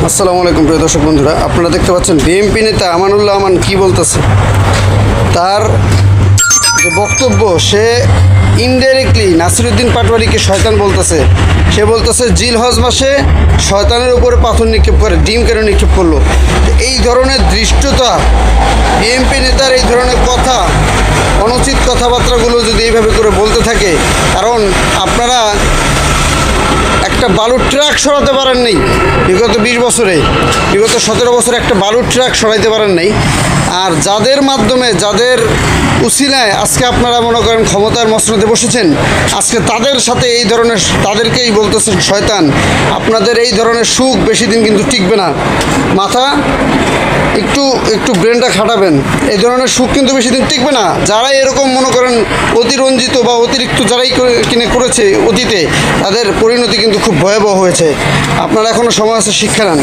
আসসালামু আলাইকুম প্রিয় দর্শক বন্ধুরা, আপনারা দেখতে পাচ্ছেন বিএনপি নেতা আমানুল্লাহ আমান কি বলতেছে। তার যে বক্তব্য, সে ইনডাইরেক্টলি নাসিরউদ্দিন পাটোয়ারিকে শয়তান বলতেছে। সে বলতেছে জিল হজ মাসে শয়তানের উপরে পাথর নিক্ষেপ করে, ডিম কেন নিক্ষেপ করলো। এই ধরনের ধৃষ্টতা, বিএনপি নেতার এই ধরনের কথা, অনুচিত কথাবার্তাগুলো যদি এইভাবে করে বলতে থাকে, কারণ আপনারা একটা বালুর ট্রাক সরাতে পারেন নাই বিগত 20 বছরে, বিগত 17 বছরে একটা বালুর ট্রাক সরাইতে পারেন নাই। আর যাদের মাধ্যমে, যাদের উসিলায় আজকে আপনারা মনে করেন ক্ষমতার মসনদে বসেছেন, আজকে তাদের সাথে এই ধরনের, তাদেরকেই বলতেছেন শয়তান। আপনাদের এই ধরনের সুখ বেশি দিন কিন্তু টিকবে না। মাথা একটু ব্রেনটা খাটাবেন। এই ধরনের সুখ কিন্তু বেশি দিন টিকবে না। যারা এরকম মনে করেন অতিরঞ্জিত বা অতিরিক্ত যারাই করেছে অতীতে, তাদের পরিণতি কিন্তু খুব ভয়াবহ হয়েছে। আপনারা এখনও সময় আছে, শিক্ষা নেন।